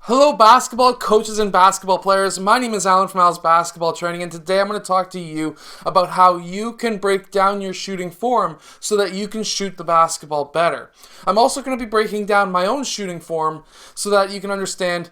Hello, basketball coaches and basketball players. My name is Alan from Al's Basketball Training, and today I'm going to talk to you about how you can break down your shooting form so that you can shoot the basketball better. I'm also going to be breaking down my own shooting form so that you can understand,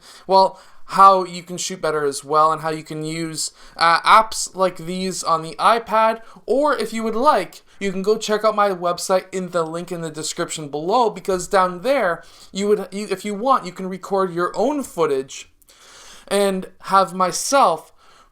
how you can shoot better as well, and how you can use apps like these on the iPad, or if you would like, you can go check out my website in the link in the description below, because down there, if you want, you can record your own footage and have myself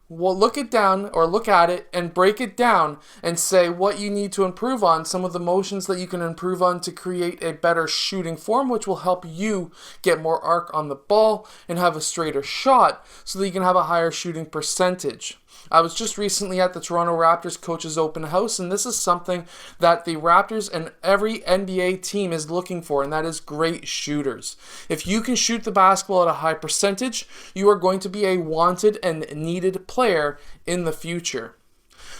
look at it and break it down and say what you need to improve on, some of the motions that you can improve on to create a better shooting form, which will help you get more arc on the ball and have a straighter shot so that you can have a higher shooting percentage. I was just recently at the Toronto Raptors Coaches Open House, and this is something that the Raptors and every NBA team is looking for, and that is great shooters. If you can shoot the basketball at a high percentage, you are going to be a wanted and needed player in the future.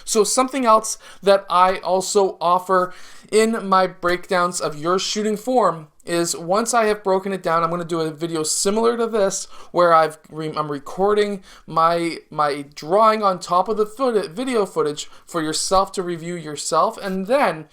So something else that I also offer in my breakdowns of your shooting form is, once I have broken it down, I'm going to do a video similar to this where I'm recording my drawing on top of the video footage for yourself to review yourself, and then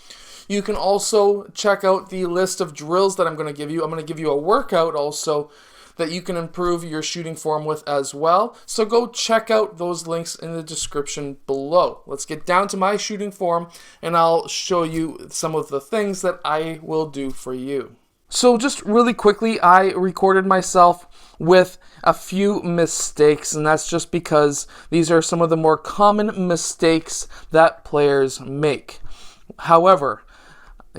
you can also check out the list of drills that I'm going to give you. I'm going to give you a workout also that you can improve your shooting form with as well. So go check out those links in the description below. Let's get down to my shooting form, and I'll show you some of the things that I will do for you. So just really quickly, I recorded myself with a few mistakes, and that's just because these are some of the more common mistakes that players make. However,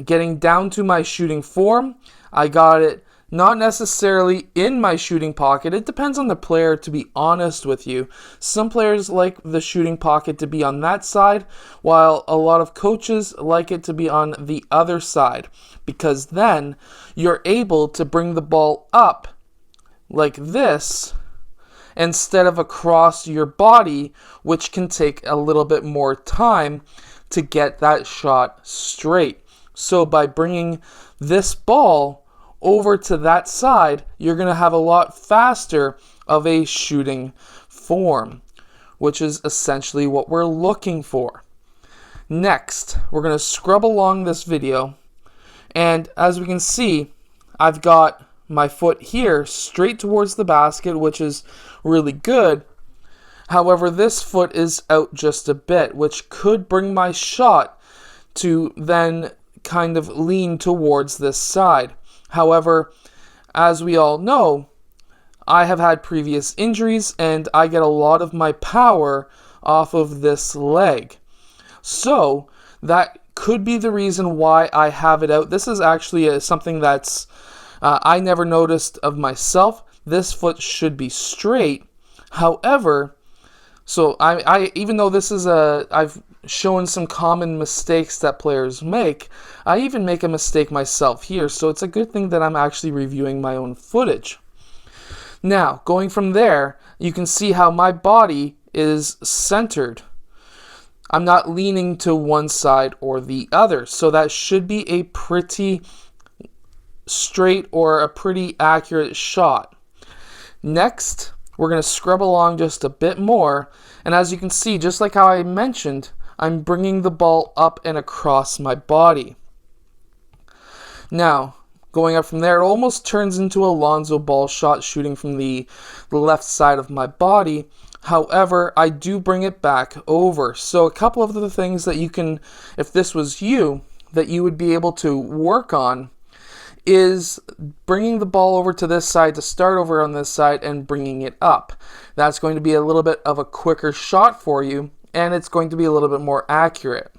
getting down to my shooting form, I got it not necessarily in my shooting pocket. It depends on the player, to be honest with you. Some players like the shooting pocket to be on that side, while a lot of coaches like it to be on the other side, because then you're able to bring the ball up like this instead of across your body, which can take a little bit more time to get that shot straight. So by bringing this ball over to that side, you're going to have a lot faster of a shooting form, which is essentially what we're looking for. Next, we're going to scrub along this video, and as we can see, I've got my foot here straight towards the basket, which is really good. However, this foot is out just a bit, which could bring my shot to then kind of lean towards this side. However, as we all know, I have had previous injuries, and I get a lot of my power off of this leg. So that could be the reason why I have it out. This is actually something that's I never noticed of myself. This foot should be straight. However, so I even though this is I've shown some common mistakes that players make, I even make a mistake myself here, so it's a good thing that I'm actually reviewing my own footage. Now, going from there, you can see how my body is centered. I'm not leaning to one side or the other, so that should be a pretty straight or a pretty accurate shot. Next, we're going to scrub along just a bit more, and as you can see, just like how I mentioned, I'm bringing the ball up and across my body. Now, going up from there, it almost turns into a Lonzo Ball shot shooting from the left side of my body. However, I do bring it back over. So a couple of the things that you can, if this was you, that you would be able to work on is bringing the ball over to this side to start over on this side and bringing it up. That's going to be a little bit of a quicker shot for you, and it's going to be a little bit more accurate.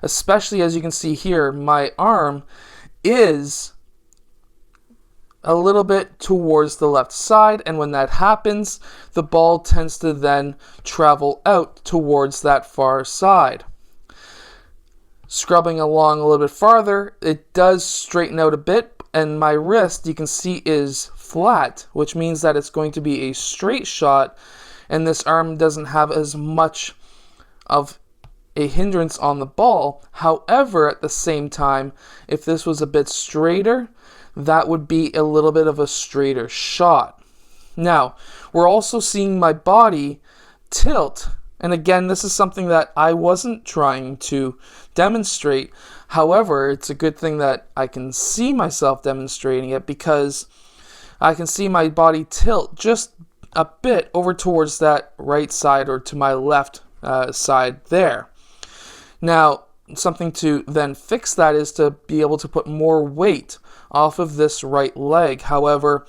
Especially as you can see here, my arm is a little bit towards the left side, and when that happens, the ball tends to then travel out towards that far side. Scrubbing along a little bit farther, it does straighten out a bit, and my wrist, you can see, is flat, which means that it's going to be a straight shot, and this arm doesn't have as much of a hindrance on the ball. However, at the same time, if this was a bit straighter, that would be a little bit of a straighter shot. Now, we're also seeing my body tilt. And again, this is something that I wasn't trying to demonstrate. However, it's a good thing that I can see myself demonstrating it, because I can see my body tilt just a bit over towards that right side, or to my left side there. Now, something to then fix that is to be able to put more weight off of this right leg. However,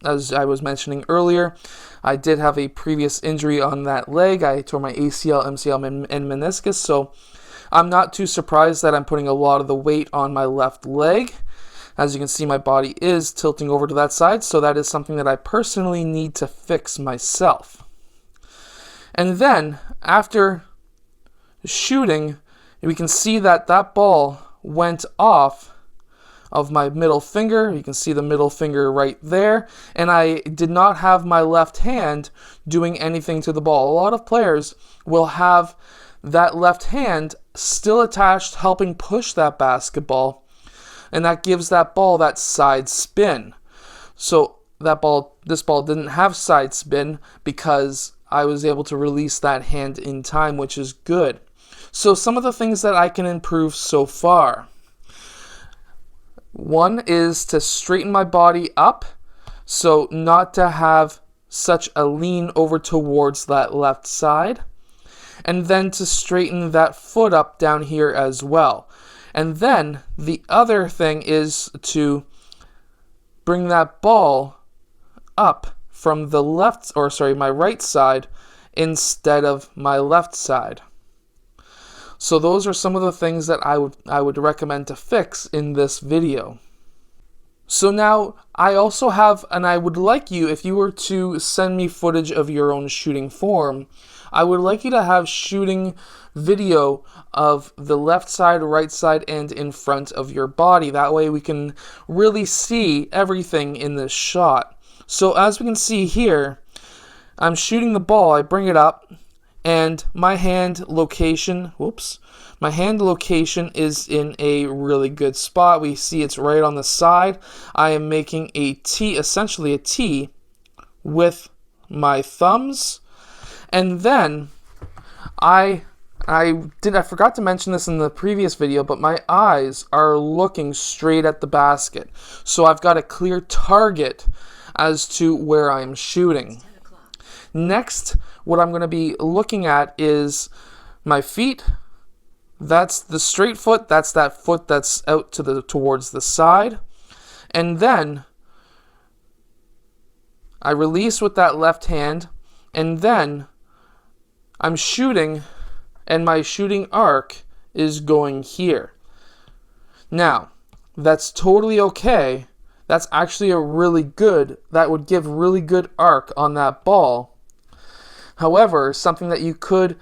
as I was mentioning earlier, I did have a previous injury on that leg. I tore my ACL, MCL, and meniscus, so I'm not too surprised that I'm putting a lot of the weight on my left leg. As you can see, my body is tilting over to that side, so that is something that I personally need to fix myself. And then, after shooting, we can see that that ball went off of my middle finger. You can see the middle finger right there, and I did not have my left hand doing anything to the ball. A lot of players will have that left hand still attached, helping push that basketball, and that gives that ball that side spin. So this ball didn't have side spin because I was able to release that hand in time, which is good. So some of the things that I can improve so far. One is to straighten my body up, so not to have such a lean over towards that left side. And then to straighten that foot up down here as well. And then the other thing is to bring that ball up from the my right side instead of my left side. So those are some of the things that I would recommend to fix in this video. So now I also have, and I would like you, if you were to send me footage of your own shooting form, I would like you to have shooting video of the left side, right side, and in front of your body. That way we can really see everything in this shot. So as we can see here, I'm shooting the ball, I bring it up, and my hand location is in a really good spot. We see it's right on the side. I am making a T, essentially a T, with my thumbs. And then I forgot to mention this in the previous video, but my eyes are looking straight at the basket. So I've got a clear target as to where I'm shooting. Next, what I'm going to be looking at is my feet. That's the straight foot. That's that foot that's out towards the side. And then I release with that left hand, and then I'm shooting, and my shooting arc is going here. Now, that's totally okay. That's actually that would give really good arc on that ball. However, something that you could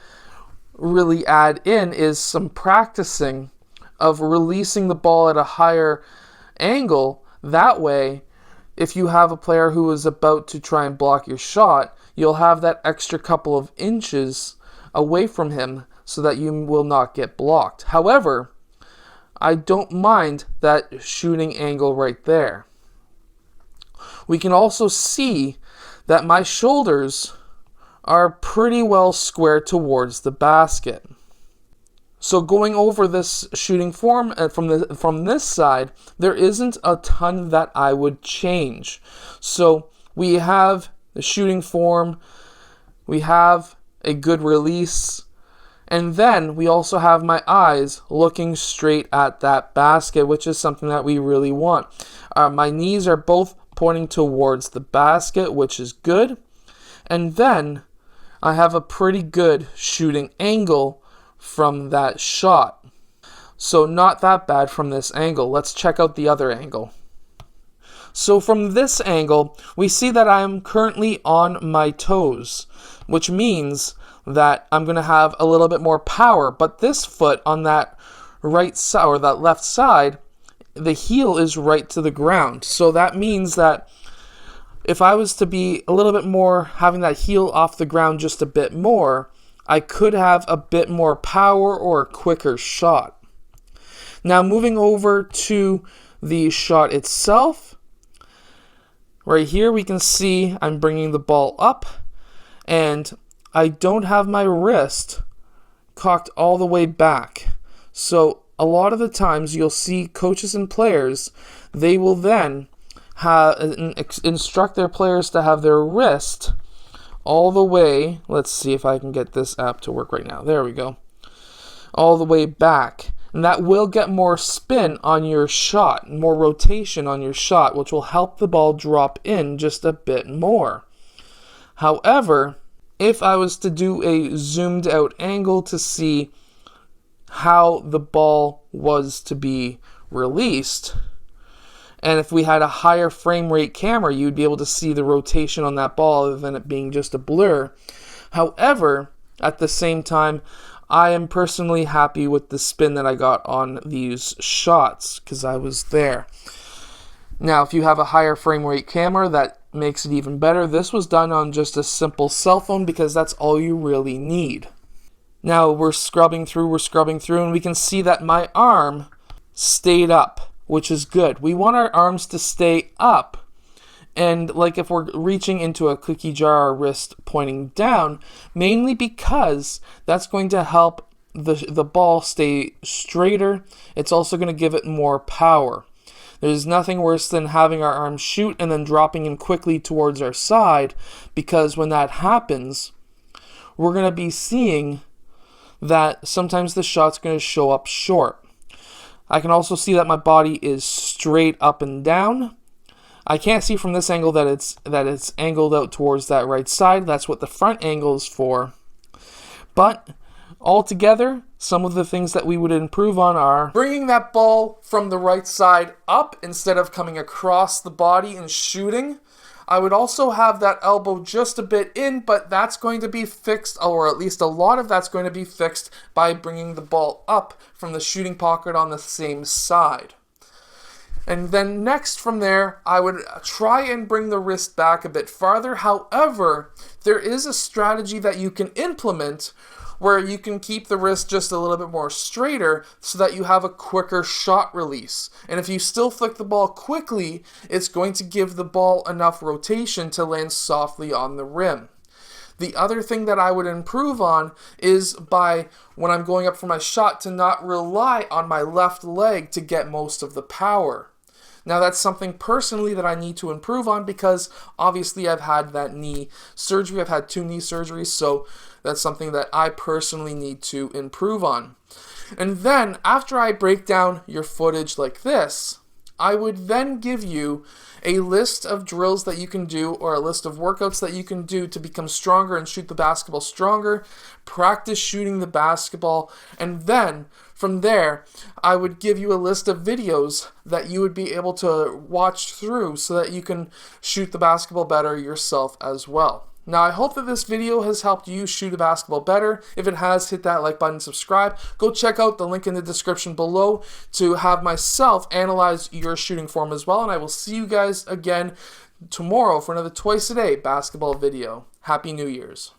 really add in is some practicing of releasing the ball at a higher angle. That way, if you have a player who is about to try and block your shot, you'll have that extra couple of inches away from him so that you will not get blocked. However, I don't mind that shooting angle right there. We can also see that my shoulders are pretty well square towards the basket. So going over this shooting form from this side, there isn't a ton that I would change. So we have the shooting form, we have a good release, and then we also have my eyes looking straight at that basket, which is something that we really want. My knees are both pointing towards the basket, which is good. And then I have a pretty good shooting angle from that shot. So not that bad from this angle. Let's check out the other angle. So from this angle, we see that I am currently on my toes, which means that I'm going to have a little bit more power. But this foot on that right side, or that left side, the heel is right to the ground. So that means that if I was to be a little bit more, having that heel off the ground just a bit more, I could have a bit more power or a quicker shot. Now moving over to the shot itself, Right here we can see I'm bringing the ball up, and I don't have my wrist cocked all the way back. So a lot of the times you'll see coaches and players, they will then instruct their players to have their wrist all the way, let's see if I can get this app to work right now. There we go. All the way back. And that will get more spin on your shot, more rotation on your shot, which will help the ball drop in just a bit more. However, if I was to do a zoomed out angle to see how the ball was to be released, and if we had a higher frame rate camera, you'd be able to see the rotation on that ball other than it being just a blur. However, at the same time, I am personally happy with the spin that I got on these shots because I was there. Now, if you have a higher frame rate camera, that makes it even better. This was done on just a simple cell phone because that's all you really need. Now we're scrubbing through, and we can see that my arm stayed up, which is good. We want our arms to stay up. And like if we're reaching into a cookie jar, our wrist pointing down, mainly because that's going to help the ball stay straighter. It's also going to give it more power. There's nothing worse than having our arms shoot and then dropping in quickly towards our side, because when that happens, we're going to be seeing that sometimes the shot's going to show up short. I can also see that my body is straight up and down. I can't see from this angle that it's angled out towards that right side. That's what the front angle is for. But altogether, some of the things that we would improve on are bringing that ball from the right side up instead of coming across the body and shooting. I would also have that elbow just a bit in, but that's going to be fixed, or at least a lot of that's going to be fixed by bringing the ball up from the shooting pocket on the same side. And then next from there, I would try and bring the wrist back a bit farther. However, there is a strategy that you can implement where you can keep the wrist just a little bit more straighter so that you have a quicker shot release. And if you still flick the ball quickly, it's going to give the ball enough rotation to land softly on the rim. The other thing that I would improve on is by, when I'm going up for my shot, to not rely on my left leg to get most of the power. Now that's something personally that I need to improve on because obviously I've had that knee surgery. I've had 2 knee surgeries, so that's something that I personally need to improve on. And then after I break down your footage like this, I would then give you a list of drills that you can do, or a list of workouts that you can do to become stronger and shoot the basketball stronger, practice shooting the basketball, and then from there, I would give you a list of videos that you would be able to watch through so that you can shoot the basketball better yourself as well. Now, I hope that this video has helped you shoot the basketball better. If it has, hit that like button, subscribe. Go check out the link in the description below to have myself analyze your shooting form as well. And I will see you guys again tomorrow for another Twice a Day basketball video. Happy New Year's.